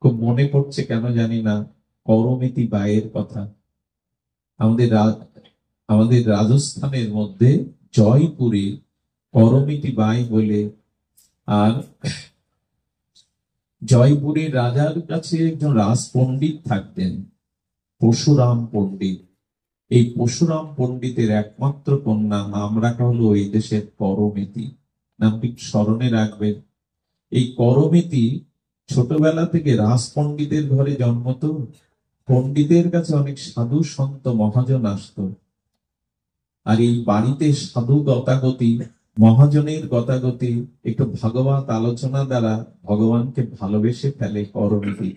খুব মনে পড়ছে কেন জানি না করমিতি বায়ের কথা। আমাদের আমাদের রাজস্থানের মধ্যে জয়পুরে করমিতি বাই বলে, আর জয়পুরের রাজার কাছে একজন রাজ পণ্ডিত থাকতেন, পরশুরাম পণ্ডিত। এই পরশুরাম পণ্ডিতের একমাত্র কন্যা, নাম রাখা হলো এই দেশের করমিতি। নামটি স্মরণে রাখবেন। এই করমিতি ছোটবেলা থেকে রাজ পণ্ডিতের ঘরে জন্মত। পণ্ডিতের কাছে অনেক সাধু সন্ত মহাজন আসতো, আর এই বাড়িতে সাধু গতাগতি, মহাজনের গতাগতি, একটু ভাগবত আলোচনা দ্বারা ভগবানকে ভালোবেসে ফেলে করমিতি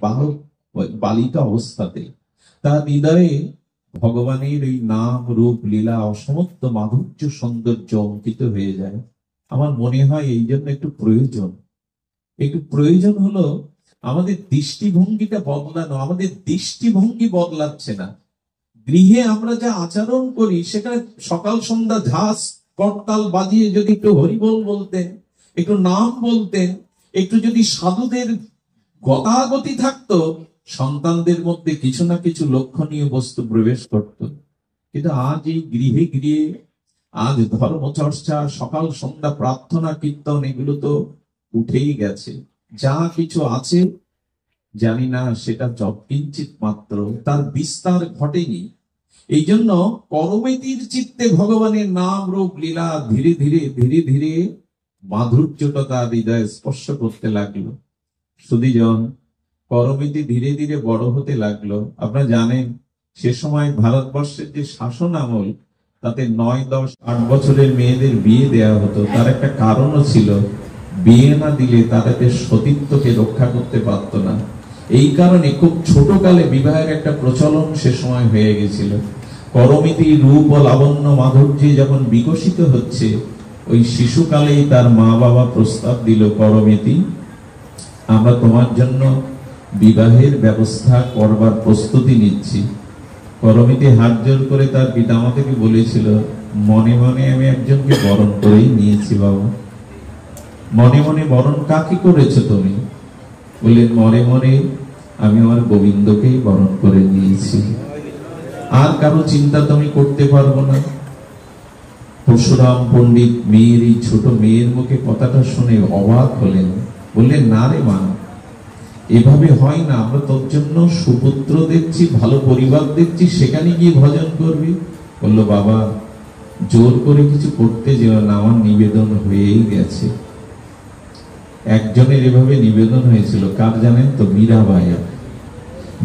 বালিকা অবস্থাতে। তার হৃদয়ে ভগবানের এই নাম রূপ লীলা অসমত্ব মাধুর্য সৌন্দর্য অঙ্কিত হয়ে যায়। আমার মনে হয় এই জন্য একটু প্রয়োজন হলো আমাদের দৃষ্টিভঙ্গিটা বদলানো। আমাদের দৃষ্টিভঙ্গি বদলাচ্ছে না। গৃহে আমরা যা আচরণ করি, সেখানে সকাল সন্ধ্যা ঝাঁস করতাল বাজিয়ে যদি একটু হরিবোল বলতেন, একটু নাম বলতেন, একটু যদি সাধুদের গতাগতি থাকতো, সন্তানদের মধ্যে কিছু না কিছু লক্ষণীয় বস্তু প্রবেশ করত। কিন্তু আজ এই গৃহে গৃহে আজ ধর্মচর্চা, সকাল সন্ধ্যা প্রার্থনা কীর্তন, এগুলো তো উঠেই গেছে। যা কিছু আছে জানি না, সেটা যৎকিঞ্চিৎ মাত্র, তার বিস্তার ঘটেনি। এই জন্য করমিতির চিত্তে ভগবানের নাম রূপ লীলা ধীরে ধীরে ধীরে ধীরে মাধুর্যটা তার হৃদয় স্পর্শ করতে লাগলো। সুধীজন, করমিতি ধীরে ধীরে বড় হতে লাগলো। আপনারা জানেন, সে সময় ভারতবর্ষের যে শাসন আমল, তাতে 9, 10, 8 বছরের মেয়েদের বিয়ে দেওয়া হতো। তার একটা কারণও ছিল, বিয়ে না দিলে তাদের সতীত্বকে রক্ষা করতে পারত না। এই কারণে খুব ছোট কালে বিবাহের একটা প্রচলন সে সময় হয়ে গেছিল। করমিতি রূপ ও লাবণ্য মাধুর্যে যখন বিকশিত হচ্ছে, ওই শিশুকালেই তার মা বাবা প্রস্তাব দিল, করমিতি, আমরা তোমার জন্য বিবাহের ব্যবস্থা করবার প্রস্তুতি নিচ্ছি। করমিতি হাত জোর করে তার পিতামাতাকে বলেছিল, মনে মনে আমি একজনকে বরণ করেই নিয়েছি বাবা। মনে মনে বরণ কাকে করেছো তুমি? বললেন, মনে মনে আমি আমার গোবিন্দকেই বরণ করে নিয়েছি, আর কারো চিন্তা তুমি করতে পারবো না। পরশুরাম পণ্ডিত মেয়ের, এই ছোট মেয়ের মুখে কথাটা শুনে অবাক হলেন। বললেন, না রে মা, এভাবে হয় না। আমরা তোর জন্য সুপুত্র দেখছি, ভালো পরিবার দেখছি, সেখানে গিয়ে ভজন করবি? বললো, বাবা, জোর করে কিছু করতে যেও না, আমার নিবেদন হয়েই গেছে। একজনের এভাবে নিবেদন হয়েছিল, কার জানেন তো? মীরাবাইয়ের।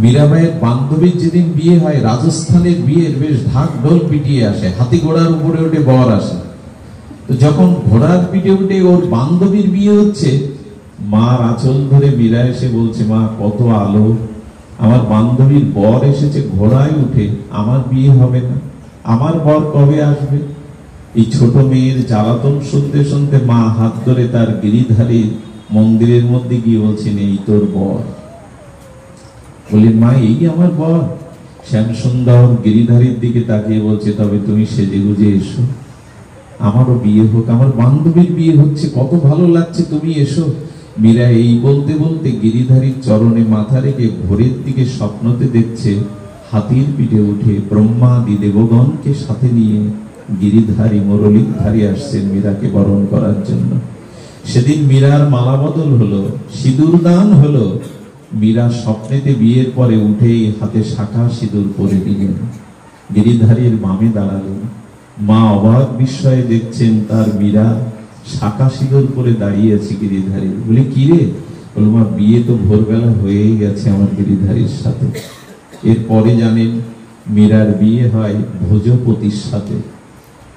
মীরাবাইয়ের বান্ধবীর যেদিন বিয়ে হয়, রাজস্থানের বিয়ের বেশ ঢাক ঢোল পিটিয়ে আসে, হাতি ঘোড়ার উপরে উঠে বর আসে। তো যখন ঘোড়ার পিঠে উঠে ওর বান্ধবীর বিয়ে হচ্ছে, মার আঁচল ধরে মীরা এসে বলছে, মা, কত আলো, আমার বান্ধবীর বর এসেছে ঘোড়ায় উঠে, আমার বিয়ে হবে না, আমার বর কবে আসবে? এই ছোট মেয়ের জ্বালাতন শুনতে শুনতে মা হাত ধরে তার গিরিধারী মন্দিরের মধ্যে গিয়ে বলছেন, এই তোর বর। বললেন, মা, এই আমার বর? শ্যাম সুন্দর গিরিধারীর দিকে তাকিয়ে বলছে, তবে তুমি সেজে গুজে এসো, আমারও বিয়ে হোক, আমার বান্ধবীর বিয়ে হচ্ছে, কত ভালো লাগছে, তুমি এসো। মীরা এই বলতে বলতে গিরিধারীর চরণে মাথা রেখে ভোরের দিকে স্বপ্নতে দেখছে হাতির পিঠে উঠে ব্রহ্মাদি দেবগণকে সাথে নিয়ে গিরিধারী মুরলীধারী আসছেন মীরাকে বরণ করার জন্য। সেদিন মীরার মালা বদল হলো, সিঁদুর দান হলো। মীরা স্বপ্নেতে বিয়ের পরে উঠেই হাতে শাখা সিঁদুর পরে দিলেন। গিরিধারীর বামে দাঁড়ালেন। মা অবাক বিস্ময়ে দেখছেন তার মীরা শাখা সিঁদুর পরে দাঁড়িয়ে আছে গিরিধারী। বলে, কি রে? বলল, মা, বিয়ে তো ভোরবেলা হয়েই গেছে আমার গিরিধারীর সাথে। এরপরে জানেন, মীরার বিয়ে হয় ভোজপতির সাথে।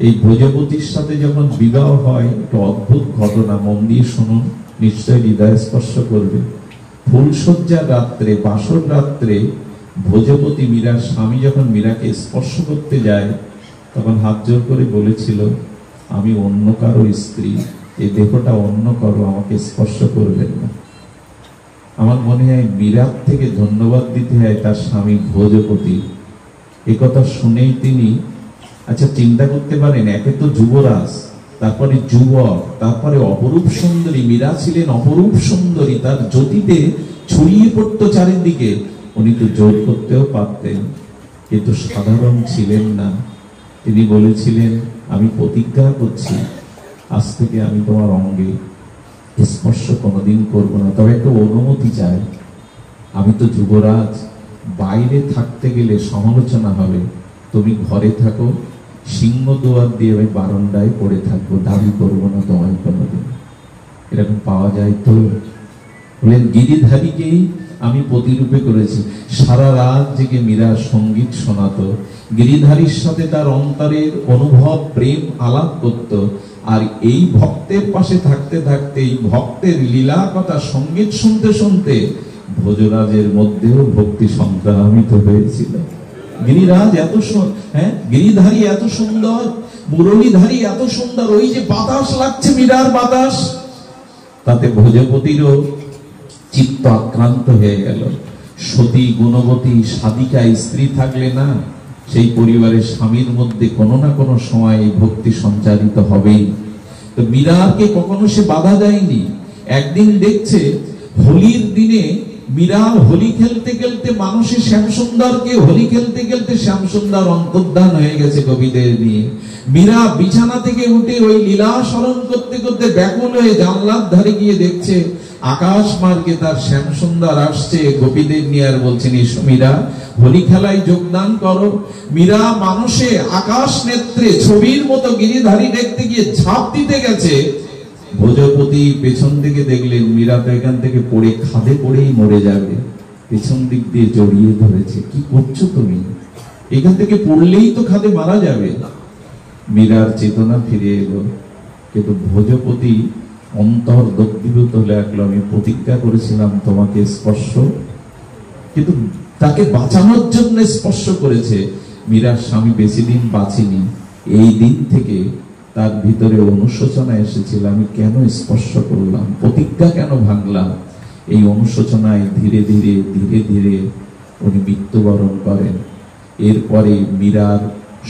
এই ভোজপতির সাথে যখন বিবাহ হয়, একটা অদ্ভুত ঘটনা, মন দিয়ে শুনুন, নিশ্চয় হৃদয় স্পর্শ করবে। ফুলসজ্জার রাত্রে, বাসর রাত্রে, ভোজপতি মীরার স্বামী যখন মীরাকে স্পর্শ করতে যায়, তখন হাত জোর করে বলেছিল, আমি অন্য কারো স্ত্রী, এই দেহটা অন্য কারো, আমাকে স্পর্শ করবেন না। আমার মনে হয় মীরার থেকে ধন্যবাদ দিতে হয় তার স্বামী ভোজপতি। এ কথা শুনেই তিনি, আচ্ছা চিন্তা করতে পারেন, একে তো যুবরাজ, তারপরে যুবক, তারপরে অপরূপ সুন্দরী। মীরা ছিলেন অপরূপ সুন্দরী, তার জ্যোতিতে ছড়িয়ে পড়তো চারিদিকে। উনি তো জোর করতেও পারতেন, কিন্তু সাধারণ ছিলেন না। তিনি বলেছিলেন, আমি প্রতিজ্ঞা করছি আজ থেকে আমি তোমার অঙ্গে স্পর্শ কোনোদিন করবো না, তবে একটা অনুমতি চাই। আমি তো যুবরাজ, বাইরে থাকতে গেলে সমালোচনা হবে, তুমি ঘরে থাকো, সিংহ দুয়ার দিয়ে আমি বারান্দায় পড়ে থাকবো, দাবি করবো না তোমায় কোনোদিন। এরকম পাওয়া যায় তো? বলেন, গিরিধারীকেই আমি প্রতিরূপে করেছি। সারা রাত জেগে মীরা সঙ্গীত শোনাতো, গিরিধারীর সাথে তার অন্তরের অনুভব প্রেম আলাপ করত। আর এই ভক্তের পাশে থাকতে থাকতে, এই ভক্তের লীলা কথা সঙ্গীত শুনতে শুনতে ভোজরাজের মধ্যেও ভক্তি সংক্রামিত হয়েছিল। গিরিরাজ এত গিরিধারী এত সুন্দর, মুরলীধারী এত সুন্দর, ওই যে বাতাস লাগছে মীরার বাতাস, তাতে ভোজপতিরও চিত্ত আক্রান্ত হয়ে গেল। সতী গুণবতী সাধিকা স্ত্রী থাকলে না, সেই পরিবারের স্বামীর মধ্যে কোনো না কোনো সময় এই ভক্তি সঞ্চারিত হবেই। তো মীরাকে কখনো সে বাধা দেয়নি। একদিন দেখছে হোলির দিনে মীরা হোলি খেলতে খেলতে মানুষে শ্যামসুন্দরকে, হোলি খেলতে খেলতে শ্যামসুন্দর অন্তর্ধান হয়ে গেছে গোপীদের নিয়ে। মীরা বিছানা থেকে উঠে ওই লীলা স্মরণ করতে করতে ব্যাকুল হয়ে জানলার ধারে গিয়ে দেখছে আকাশ মার্গে তার শ্যামসুন্দর আসছে গোপীদের নিয়ে, আর বলছেন, এসো মীরা, হোলি খেলায় যোগদান করো। মীরা মানুষে আকাশ নেত্রে ছবির মতো গিরিধারী দেখতে গিয়ে ঝাঁপ দিতে গেছে। ভোজপতি পেছন দিকে দেখলেন মীরা তো এখান থেকে পড়ে খাদে পড়েই মরে যাবে, পেছন দিক দিয়ে জড়িয়ে ধরেছে। কি করছো তুমি? এখান থেকে পড়লেই তো খাদে মারা যাবে। মীরার চেতনা ফিরে এলো, কিন্তু ভোজপতি অন্তর দগ্ধীভূত হলে লাগলো, আমি প্রতিজ্ঞা করেছিলাম তোমাকে স্পর্শ, কিন্তু তাকে বাঁচানোর জন্য স্পর্শ করেছে। মীরার স্বামী বেশি দিন বাঁচেনি। এই দিন থেকে তার ভিতরে অনুশোচনা এসেছিল, আমি কেন স্পর্শ করলাম, প্রতিজ্ঞা কেন ভাঙলাম। এই অনুশোচনায় ধীরে ধীরে ধীরে ধীরে উনি মৃত্যুবরণ করেন। এরপরে মীরার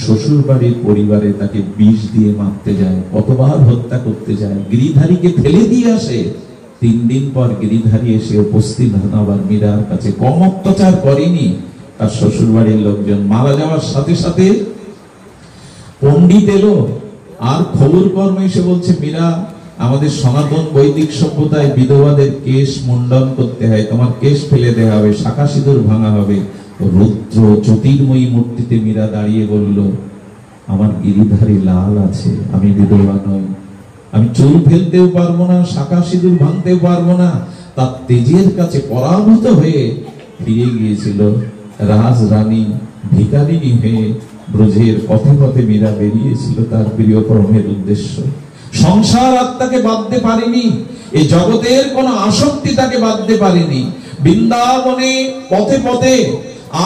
শ্বশুর বাড়ির পরিবারে তাকে বিষ দিয়ে মারতে যায়, কতবার হত্যা করতে যায়, গিরিধারীকে ফেলে দিয়ে আসে। 3 দিন পর গিরিধারী এসে উপস্থিত হন আবার মীরার কাছে। কম অত্যাচার করেনি তার শ্বশুর বাড়ির লোকজন। মারা যাওয়ার সাথে সাথে পণ্ডিত এলো আর খবর কর্ম এসে বলছে, মীরা, আমাদের সনাতন বৈদিক সভ্যতায় বিধবাদের কেশ মুন্ডন করতে হয়, তোমার কেশ ফেলে দেওয়া হবে, শাখা সিঁদুর ভাঙা হবে। রুদ্র জ্যোতির্ময়ী মূর্তিতে মীরা দাঁড়িয়ে বলল, আমার গিরিধারী লাল আছে, আমি বিধবা নই, আমি চুল ফেলতেও পারবো না, শাখা সিঁদুর ভাঙতেও পারবো না। তার তেজের কাছে পরাভূত হয়ে ফিরে গিয়েছিল রাজরানী ভিখারিণী হয়ে। ব্রজের পথে পথে মীরা বেরিয়েছিল তার প্রিয় কর্মের উদ্দেশ্য। সংসার আত্মাকে বাঁধতে পারেনি, এই জগতের কোন আসক্তি তাকে বাঁধতে পারেনি। বৃন্দাবনে পথে পথে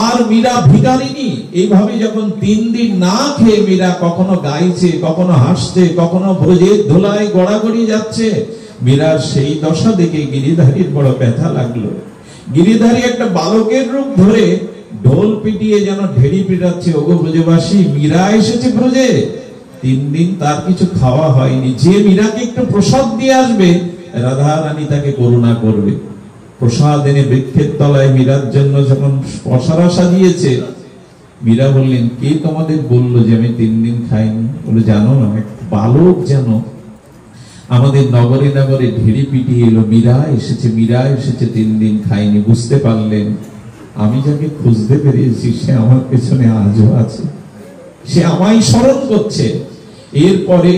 আর মীরা ভিখারিণী এইভাবে যখন 3 দিন না খেয়ে মীরা কখনো গাইছে, কখনো হাসছে, কখনো ব্রজের ধুলায় গড়াগড়ি যাচ্ছে, মীরার সেই দশা দেখে গিরিধারীর বড় ব্যথা লাগলো। গিরিধারী একটা বালকের রূপ ধরে ঢোল পিটিয়ে যেন ঢেড়ি পিটাচ্ছে, ওগো ব্রজবাসী, মীরা এসেছে ব্রজে। 3 দিন তার কিছু খাওয়া হয়নি। যে মীরাকে একটু প্রসাদ দিয়ে আসবে, রাধা রানী তাকে করুণা করবে। প্রসাদ এনে বৃক্ষের তলায় মীরার জন্য যখন পসরা সাজিয়েছে, মীরা বললেন, কে তোমাদের বললো যে আমি 3 দিন খাইনি? বলে, জানো না, এক বালক যেন আমাদের নগরে নগরে ঢেড়ি পিটিয়ে এলো, মীরা এসেছে, মীরা এসেছে, 3 দিন খাইনি। বুঝতে পারলেন আমি যাকে খুঁজতে পেরেছি সে আমার পেছনে আজও আছে, সে আমায় স্মরণ করছে। এরপরে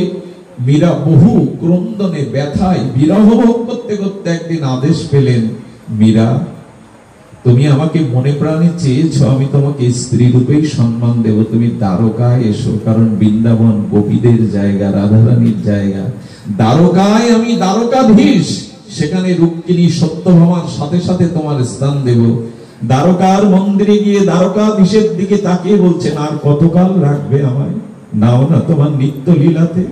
মীরা বহু ক্রন্দনে ব্যথায় বিরহ ভোগ করতে করতে একদিন আদেশ পেলেন, মীরা, তুমি আমাকে মনে প্রাণে চেয়েছো, আমি তোমাকে স্ত্রী রূপেই সম্মান দেব, তুমি দ্বারকায় এসো। কারণ বৃন্দাবন গোপীদের জায়গা, রাধারানীর জায়গা। দ্বারকায় আমি দ্বারকাধীশ, সেখানে রুক্মিণী সত্যভামার সাথে সাথে তোমার স্থান দেব। দ্বারকার মন্দিরে গিয়ে দ্বারকাধীশের দিকে তাকিয়ে বলছেন, আর কতকাল রাখবে আমায়? নাও না তোমার নিত্য লীলাতে,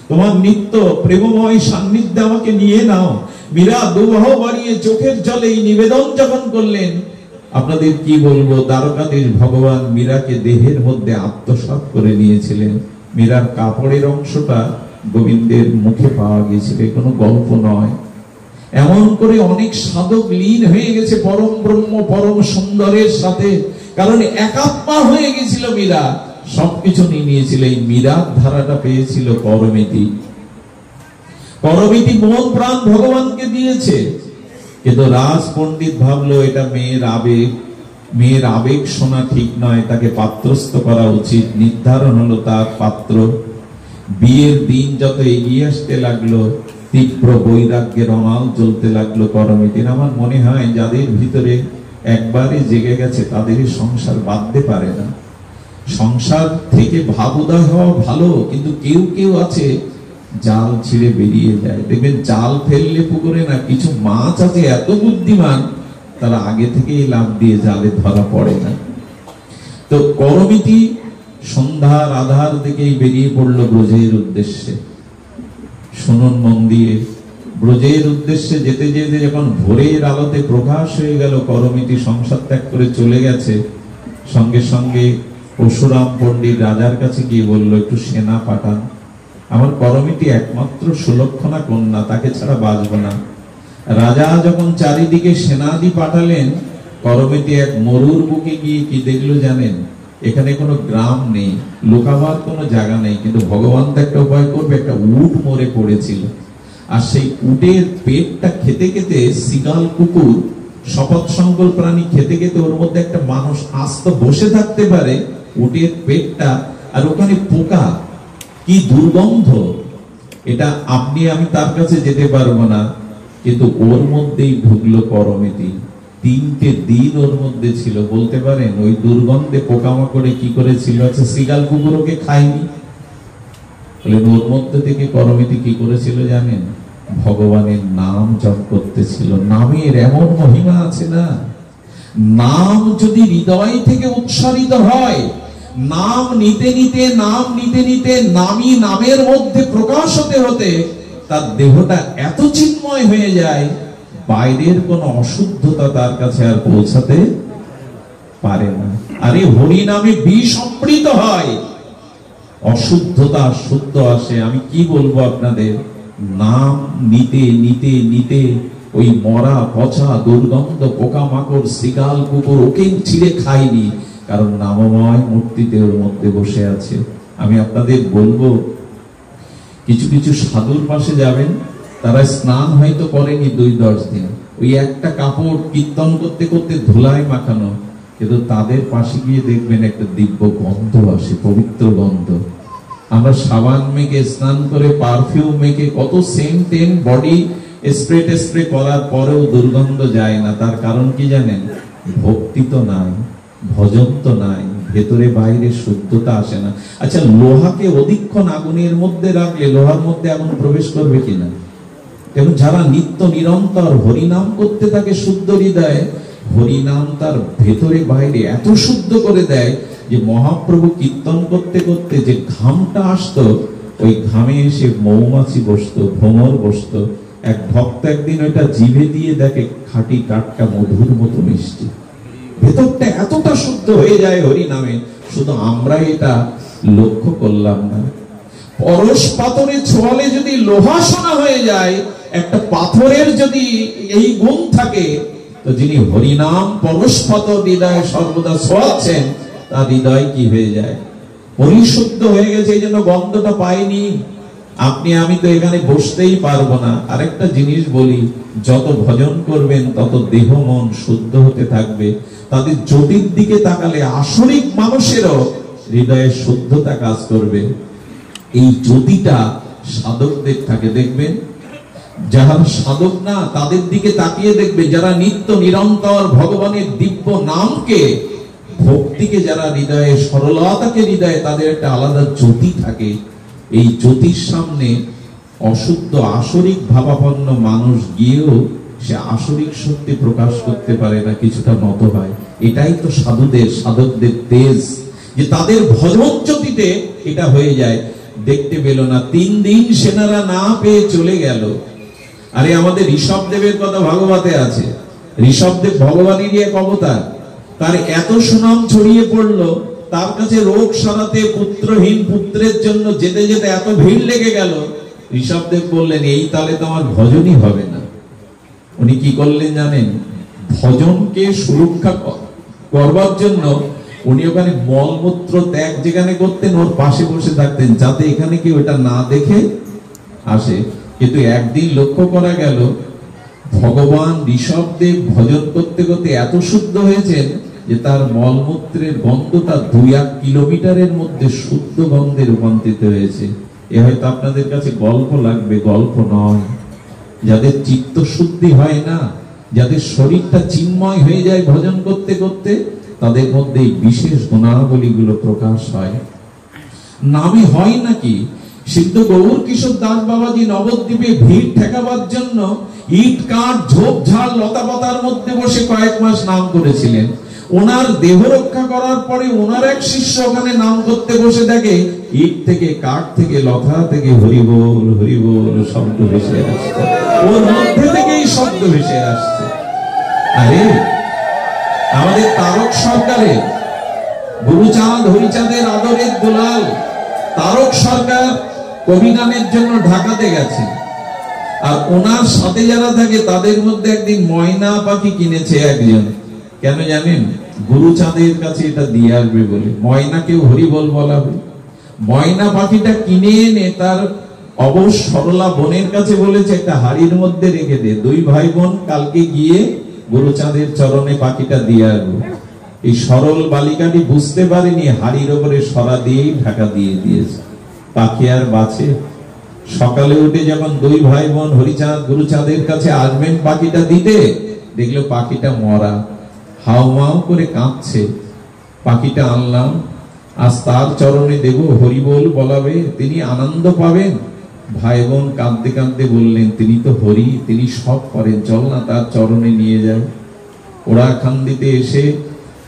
তোমার নিত্য প্রেমময় সান্নিধ্যে আমাকে নিয়ে নাও। মীরা দুবাহ বাড়িয়ে চোখের জলে এই নিবেদন যখন করলেন, আপনাদের কি বলবো, দ্বারকাধীশ ভগবান মীরাকে দেহের মধ্যে আত্মসাৎ করে নিয়েছিলেন। মীরার কাপড়ের অংশটা গোবিন্দের মুখে পাওয়া গিয়েছিল, কোনো গল্প নয়। এমন করে অনেক সাধক লীন হয়ে গেছে পরম ব্রহ্ম পরম সুন্দরের সাথে, কারণ একাত্মা হয়ে গেছিল মীরা, সবকিছু নিয়ে নিয়েছিল। এই মীরার ধারাটা পেয়েছিল করমিতি। করমিতি মন প্রাণ ভগবানকে দিয়েছে, কিন্তু রাজ পণ্ডিত ভাবলো এটা মেয়ের আবেগ, মেয়ের আবেগ শোনা ঠিক নয়, তাকে পাত্রস্থ করা উচিত। নির্ধারণ হলো তার পাত্র। বিয়ের দিন যত এগিয়ে আসতে লাগলো, তীব্র বৈরাগ্যের অনাল জ্বলতে লাগলো করমিতির। আমার মনে হয় যাদের ভিতরে একবারে জেগে গেছে তাদের সংসার বাঁধতে পারে না। সংসার থেকে ভাব উদয় হওয়া ভালো, কিন্তু কেউ কেউ আছে জাল ছিঁড়ে বেরিয়ে যায়। দেখবেন জাল ফেললে পুকুরে না, কিছু মাছ আছে এত বুদ্ধিমান, তারা আগে থেকেই লাফ দিয়ে জালে ধরা পড়ে না। তো করমিতি সন্ধ্যার আধার দিকেই বেরিয়ে পড়লো ব্রজের উদ্দেশ্যে। শুনুন মন দিয়ে, ব্রজের উদ্দেশ্যে যেতে যেতে যখন ভোরের আলোতে প্রকাশ হয়ে গেল, করমিতি সংসার ত্যাগ করে চলে গেছে, সঙ্গে সঙ্গে পরশুরাম পণ্ডিত রাজার কাছে গিয়ে বলল, একটু সেনা পাঠান, আমার করমিতি একমাত্র সুলক্ষণা কন্যা, তাকে ছাড়া বাঁচব না। রাজা যখন চারিদিকে সেনাদি পাঠালেন, করমিতি এক মরুর বুকে গিয়ে কি দেখলো জানেন? এখানে কোনো গ্রাম নেই, লুকাবার কোনো জায়গা নেই, কিন্তু ভগবান তো একটা উপায় করবে। একটা উট মরে পড়েছিল, আর সেই উটের পেটটা খেতে খেতে সিগাল কুকুর শপথ সংকল প্রাণী খেতে খেতে ওর মধ্যে একটা মানুষ আস্ত বসে থাকতে পারে, উটের পেটটা, আর ওখানে পোকা, কি দুর্গন্ধ! এটা আপনি আমি তার কাছে যেতে পারবো না, কিন্তু ওর মধ্যেই ঢুকলো করমিতি। 3টে দিন ওর মধ্যে ছিল। বলতে পারেন ওই দুর্গন্ধে পোকামাকড়ে কি করেছিল? আচ্ছা, সিগাল কুকুর ওকে খায়নি, ওর মধ্যে থেকে করমিতি কি করেছিল জানেন? ভগবানের নাম জপ করতেছিল। নামের এমন মহিমা আছে না, নাম যদি হৃদয় থেকে উচ্চারিত হয়, নাম নিতে নিতে নাম নিতে নিতে নামই নামের মধ্যে প্রকাশ হতে হতে তার দেহটা এত চিন্ময় হয়ে যায়, বাইরের কোন অশুদ্ধতা তার কাছে আর পৌঁছাতে পারে না। আরে হরি নামে বিষ অমৃত হয়, অশুদ্ধতা শুদ্ধ আসে। আমি কি বলবো আপনাদের, নাম নিতে নিতে নিতে ওই মরা পচা দুর্গন্ধ পোকামাকড় সিগাল কুকুর ওকে ছিঁড়ে খায়নি, কারণ নামময় মূর্তিতে ওর মধ্যে বসে আছে। আমি আপনাদের বলবো, কিছু কিছু সাধুর পাশে যাবেন, তারা স্নান হয়তো করেনি 2-10 দিন, ওই একটা কাপড় কীর্তন করতে করতে ধুলায় মাখানো, কিন্তু তাদের পাশে গিয়ে দেখবেন একটা দিব্য গন্ধ আসে, পবিত্র গন্ধ। আমরা সাবান মেখে স্নান করে, পারফিউম মেখে, কত সেন্ট বডি স্প্রে করার পরেও দুর্গন্ধ যায় না। তার কারণ কি জানেন? ভক্তি তো নাই, ভজন তো নাই, ভেতরে বাইরে শুদ্ধতা আসে না। আচ্ছা, লোহাকে অধিকক্ষণ আগুনের মধ্যে রাখলে লোহার মধ্যে আগুন প্রবেশ করবে কিনা? এবং যারা নিত্য নিরন্তর হরিনাম করতে থাকে শুদ্ধ হৃদয়ে, হরিনাম তার ভেতরে বাইরে এত শুদ্ধ করে দেয় যে মহাপ্রভু কীর্তন করতে করতে যে ঘামটা আসতো, ওই ঘামে এসে মৌমাছি বসতো, ভ্রমর বসতো। এক ভক্ত একদিন ওইটা জিভে দিয়ে দেখে খাঁটি টাটকা মধুর মতো মিষ্টি, ভেতরটা এতটা শুদ্ধ হয়ে যায় হরি নামে। শুধু আমরা এটা লক্ষ্য করলাম না। পরশ পাথরে ছোঁয়ালে যদি লোহা সোনা হয়ে যায়, একটা পাথরের যদি এই গুণ থাকে, তো যিনি হরিনাম পরশ পাথর হৃদয়ে সর্বদা ছোঁয়াচ্ছেন, তার হৃদয় কি হয়ে যায়? পরিশুদ্ধ হয়ে গেছে, এই জন্য গন্ধটা পাইনি। আপনি আমি তো এখানে বসতেই পারবো না। আরেকটা জিনিস বলি, যত ভজন করবেন তত দেহ মন শুদ্ধ হতে থাকবে। তাদের জ্যোতির দিকে তাকালে আসরিক মানুষেরও হৃদয়ে শুদ্ধতা কাজ করবে। এই জ্যোতিটা সাধকদের থাকে, দেখবেন যারা সাধক না তাদের দিকে তাকিয়ে দেখবে, যারা নিত্য নিরন্তর ভগবানের দিব্য নামকে, ভক্তিকে, যারা হৃদয়ে, সরলতাকে হৃদয়ে, তাদের একটা আলাদা জ্যোতি থাকে। এই জ্যোতির সামনে অশুদ্ধ আসরিক ভাবাপন্ন মানুষ গিয়েও সে আসরিক সত্যি প্রকাশ করতে পারে না, কিছুটা নত হয়। এটাই তো সাধুদের, সাধকদের তেজ, যে তাদের ভজন জ্যোতিতে এটা হয়ে যায়। দেখতে পেল না, 3 দিন সেনারা না পেয়ে চলে গেল। আরে আমাদের ঋষভদেবের কথা ভাগবতে আছে। ঋষভদেব ভগবানেরই এক অবতার, তার এত সুনাম ছড়িয়ে পড়লো, তার কাছে রোগ সারাতে পুত্রহীন পুত্রের জন্য যেতে যেতে এত ভিড় লেগে গেল। ঋষভদেব বললেন, এই তালে তো আমার ভজনই হবে না। উনি কি করলেন জানেন? ভজনকে সুরক্ষা করবার জন্য উনি ওখানে মলমূত্র ত্যাগ যেখানে করতেন ওর পাশে বসে থাকতেন, যাতে এখানে কেউ এটা না দেখে আসে। কিন্তু একদিন লক্ষ্য করা গেল ভগবান ঋষভদেব ভজন করতে করতে এত শুদ্ধ হয়েছেন যে তার মলমূত্রের গন্ধটা 2-1 কিলোমিটারের মধ্যে শুদ্ধ গন্ধে রূপান্তরিত হয়েছে। এ হয়তো আপনাদের কাছে গল্প লাগবে, গল্প নয়। যাদের চিত্ত শুদ্ধি হয় না, যাদের শরীরটা চিন্ময় হয়ে যায় ভজন করতে করতে, তাদের মধ্যে বিশেষ গুণাবলীগুলো প্রকাশ হয়। নামে হয় নাকি? সিদ্ধ গৌর কিশোর দাস বাবাজি নবদ্বীপে ভিড় ঠেকাবার জন্য ইট কাঠ ঝোপঝাড় লতাপাতার মধ্যে বসে কয়েক মাস নাম করেছিলেন। ওনার দেহ রক্ষা করার পরে ওনার এক শিষ্য ওখানে নাম করতে বসে দেখে ইট থেকে, কাঠ থেকে, লতা থেকে হরিবোল হরিবোল শব্দ ভেসে আসছে, ওর মধ্যে থেকেই শব্দ ভেসে আসছে। আরে আমাদের তারক সরকারের, গুরুচাঁদ হরিচাঁদের আদরের দুলাল তারক সরকার কবি গানের জন্য ঢাকাতে গেছে, আর ওনার সাথে যারা থাকে তাদের মধ্যে একদিন ময়না পাখি কিনেছে একজন। কেন জানেন? গুরুচাঁদের কাছে এটা দিয়ে আসবে বলে। ময়নাকেও হরিবল বলা হয়। ময়না পাখিটা কিনে এনে তার অবশ সরলা বোনের কাছে বলেছে একটা হাড়ির মধ্যে রেখে দে, 2 ভাই বোন কালকে গিয়ে গুরুচাঁদের চরণে পাখিটা দিয়ে আসবো। এই সরল বালিকাটি বুঝতে পারেনি, হাড়ির উপরে সরা দিয়েই ঢাকা দিয়ে দিয়েছে। পাখি আর বাঁচে? সকালে উঠে যখন 2 ভাই বোন হরিচাঁদ গুরুচাঁদের কাছে আসবেন পাখিটা দিতে, দেখলো পাখিটা মরা, হাউমাউ করে কাঁদছে। পাখিটা আনলাম, আজ তার চরণে দেব, হরিবোল বলাবে, তিনি আনন্দ পাবেন। ভাই বোন কাঁদতে কাঁদতে বললেন, তিনি তো হরি, তিনি সব করেন, চল না তার চরণে নিয়ে যায়। ওরা খান্দিতে এসে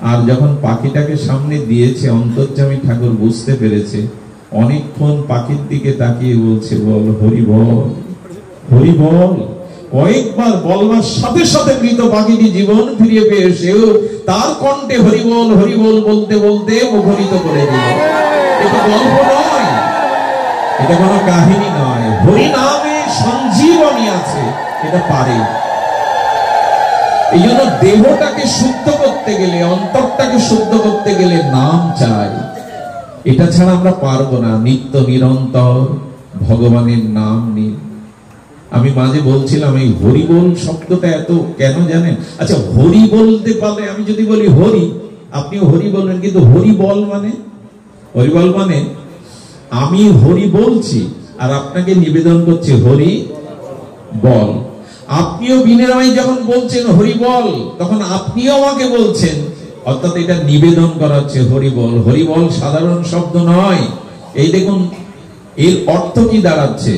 আর যখন পাখিটাকে সামনে দিয়েছে, অন্তর্যামী ঠাকুর বুঝতে পেরেছে। অনেকক্ষণ পাখির দিকে তাকিয়ে বলছে, বল হরি বল, হরি বল। কয়েকবার বলবার সাথে সাথে মৃত পাখিটি জীবন ফিরিয়ে পেয়ে এসেও তার কণ্ঠে হরিবল হরিবল বলতে বলতে মুখরিত করে দিল। এটা গল্প নয়, এটা কোনো কাহিনী নয়। হরি নামে সঞ্জীবনী আছে, এটা পারে। এই জন্য দেহটাকে শুদ্ধ করতে গেলে, অন্তরটাকে শুদ্ধ করতে গেলে নাম চাই। এটা ছাড়া আমরা পারবো না। নিত্য নিরন্তর ভগবানের নাম নিন। আমি মাঝে বলছিলাম এই হরিবোল শব্দটা এত কেন জানেন? আচ্ছা, হরি বলতে পারলে, আমি যদি বলি হরি, আপনিও হরি বলবেন, কিন্তু হরিবল মানে, হরিবল মানে আমি হরি বলছি আর আপনাকে নিবেদন করছি হরি বল। আপনিও বিনয় যখন বলছেন হরি বল, তখন আপনিও আমাকে বলছেন, অর্থাৎ এটা নিবেদন করা হচ্ছে হরি বল। হরি বল সাধারণ শব্দ নয়। এই দেখুন এর অর্থ কি দাঁড়াচ্ছে।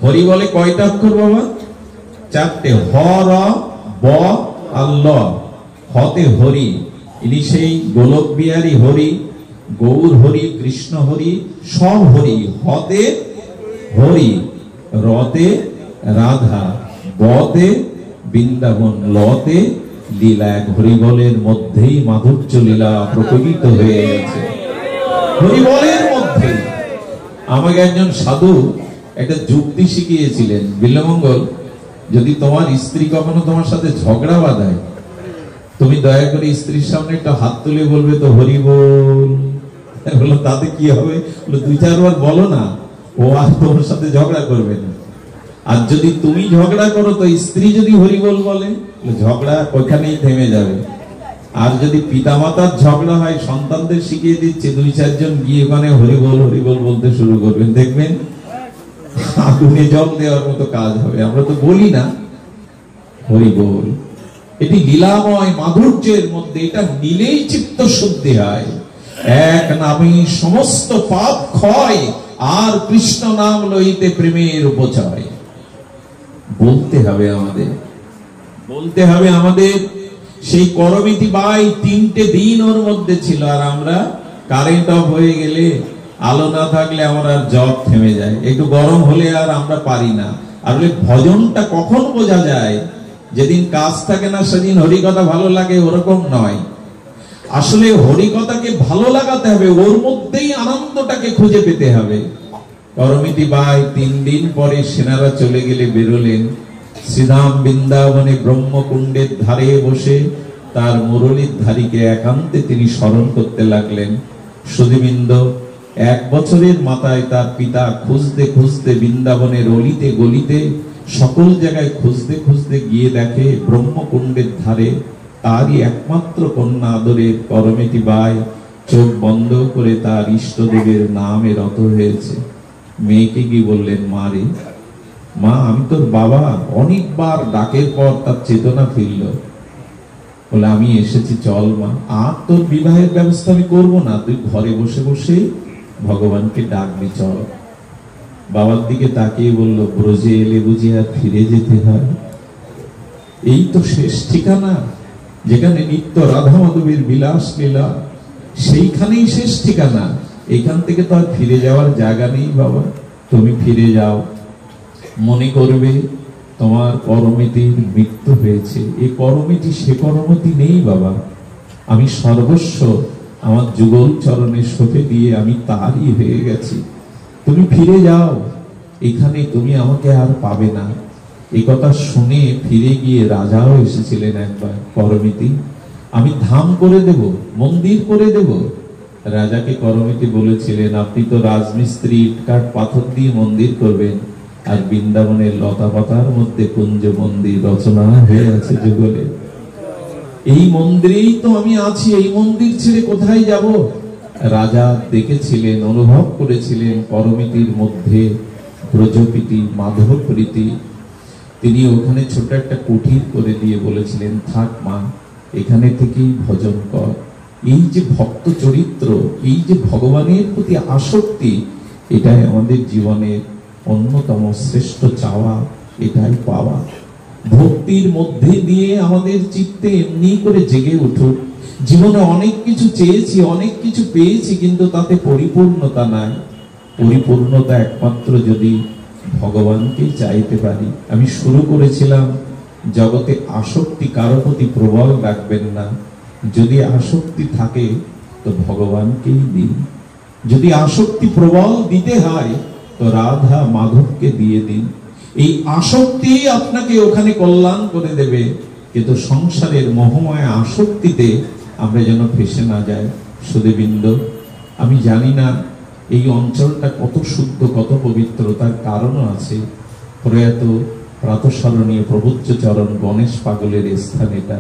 হরি বলে কয়টা অক্ষর বাবা? 4টে। হ, র, ব আর ল। হতে হরি, ইনি সেই গোলক বিহারী হরি, গৌর হরি, কৃষ্ণ হরি, সব হরি। হতে হরি, রতে রাধা, বতে বৃন্দাবন, লতে লীলা। এক হরিবলের মধ্যেই মাধুর্য লীলা প্রকটিত হয়ে গেছে। হরিবলের মধ্যে আমাকে একজন সাধু একটা যুক্তি শিখিয়েছিলেন, বিল্লমঙ্গল, যদি তোমার স্ত্রী কখনো তোমার সাথে ঝগড়া বাঁধায়, তুমি দয়া করে স্ত্রীর সামনে একটা হাত তুলে বলবে তো হরি বল। বললো তাতে কি হবে? 2-4 বার বলো না, ও আর তোমার সাথে ঝগড়া করবে না। আর যদি তুমি ঝগড়া করো তো স্ত্রী যদি হরি বল বলে, ঝগড়া ওইখানেই থেমে যাবে। আর যদি পিতামাতার ঝগড়া হয়, সন্তানদের শিখিয়ে দিচ্ছে 2-4 জন গিয়ে ওখানে হরি বল বলতে শুরু করবেন, দেখবেন আগুনে জল দেওয়ার মতো কাজ হবে। আমরা তো বলি না হরি বল। এটি লীলাময় মাধুর্যের মধ্যে, এটা নিলেই চিত্ত শুদ্ধি হয়। এক নামে সমস্ত পাপ ক্ষয়, আর কৃষ্ণ নাম লইতে প্রেমের উপচয়। বলতে হবে আমাদের, বলতে হবে আমাদের। সেই করমিতি বাই 3টে দিন ওর মধ্যে ছিল, আর আমরা কারেন্ট অফ হয়ে গেলে, আলো না থাকলে আমার আর জব থেমে যায়, একটু গরম হলে আর আমরা পারি না। আর ভজনটা কখন বোঝা যায়? যেদিন কাজ থাকে না সেদিন হরিকথা ভালো লাগে, ওরকম নয়। আসলে হরিকথাকে ভালো লাগাতে হবে, ওর মধ্যেই আনন্দটাকে খুঁজে পেতে হবে। করমিতি বাই 3 দিন পরে সেনারা চলে গেলে বেরোলেন, শ্রীধাম বৃন্দাবনে ব্রহ্মকুণ্ডের ধারে বসে তার মুরলীর ধারীকে একান্তে তিনি স্মরণ করতে লাগলেন। সুধীবৃন্দ, 1 বছরের মাথায় তার পিতা খুঁজতে খুঁজতে বৃন্দাবনের অলিতে গলিতে সকল জায়গায় খুঁজতে খুঁজতে গিয়ে দেখে ব্রহ্মকুণ্ডের ধারে তারই একমাত্র কন্যা আদরের করমেটি বাই চোখ বন্ধ করে তার ইষ্টদেবের নামে রত হয়েছে। মেয়েকে গিয়ে বললেন, মা রে, মা, আমি তোর বাবা। অনেকবার ডাকের পর তার চেতনা ফিরল। বলে, আমি এসেছি, চল মা, আর তোর বিবাহের ব্যবস্থা আমি করবো না, তুই ঘরে বসে বসে ভগবানকে ডাকবি, চল। বাবার দিকে তাকিয়ে বলল, ব্রজে এলে বুঝি আর ফিরে যেতে হয়? এই তো শেষ ঠিকানা, যেখানে নিত্য রাধা মাধবের বিলাস লীলা, সেইখানেই শেষ ঠিকানা। এখান থেকে তো আর ফিরে যাওয়ার জায়গা নেই বাবা। তুমি ফিরে যাও, মনে করবে তোমার পরমিতির মৃত্যু হয়েছে। এই পরমিতি সে পরমিতি নেই বাবা। আমি সর্বস্ব আমার যুগল চরণে সঁপে দিয়ে আমি তারই হয়ে গেছি। তুমি ফিরে যাও, এখানে তুমি আমাকে আর পাবে না। এই কথা শুনে ফিরে গিয়ে রাজাও এসেছিলেন একবার। করমিতি, আমি ধাম করে দেব, মন্দির করে দেব। রাজাকে করমিতি বলেছিলেন, আপনি তো রাজমিস্ত্রি, ইটকাঠ পাথর দিয়ে মন্দির করবেন, আর বৃন্দাবনের লতা পাতার মধ্যে কুঞ্জ মন্দির রচনা হয়ে আছে যুগলে। এই মন্দিরেই তো আমি আছি, এই মন্দির ছেড়ে কোথায় যাব? রাজা দেখেছিলেন, অনুভব করেছিলেন করমিতির মধ্যে ব্রজপ্রীতি, মাধব প্রীতি। তিনি ওখানে ছোট একটা কুঠির করে দিয়ে বলেছিলেন, থাক মা, এখানে থেকেই ভজন কর। এই যে ভক্ত চরিত্র, এই যে ভগবানের প্রতি আসক্তি, এটাই আমাদের জীবনের অন্যতম শ্রেষ্ঠ চাওয়া, এটাই পাওয়া। ভক্তির মধ্যে দিয়ে আমাদের চিত্তে এমনি করে জেগে উঠুক। জীবনে অনেক কিছু চেয়েছি, অনেক কিছু পেয়েছি, কিন্তু তাতে পরিপূর্ণতা নাই। পরিপূর্ণতা একমাত্র যদি ভগবানকে চাইতে পারি। আমি শুরু করেছিলাম, জগতে আসক্তি কারো প্রতি প্রবল রাখবেন না। যদি আসক্তি থাকে তো ভগবানকেই দিন। যদি আসক্তি প্রবল দিতে হয় তো রাধা মাধবকে দিয়ে দিন। এই আসক্তি আপনাকে ওখানে কল্যাণ করে দেবে, কিন্তু সংসারের মোহময় আসক্তিতে আমরা যেন ফেসে না যাই। সুধীবৃন্দ, আমি জানি না এই অঞ্চলটা কত শুদ্ধ, কত পবিত্র, তার কারণও আছে। প্রয়াত প্রাতঃস্মরণীয় প্রবোচ্চ চরণ গণেশ পাগলের স্থান এটা,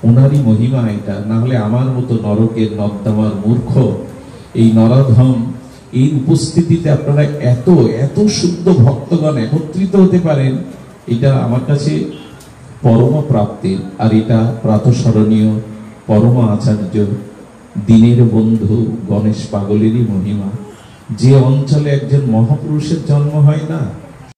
ওনারই মহিমা এটা। না হলে আমার মতো নরকের নর্দমার মূর্খ এই নরাধম, এই উপস্থিতিতে আপনারা এত এত শুদ্ধ ভক্তগণ একত্রিত হতে পারেন, এটা আমার কাছে পরম প্রাপ্তির। আর এটা প্রাতঃস্মরণীয় পরম আচার্য দিনের বন্ধু গণেশ পাগলেরই মহিমা। যে অঞ্চলে একজন মহাপুরুষের জন্ম হয় না,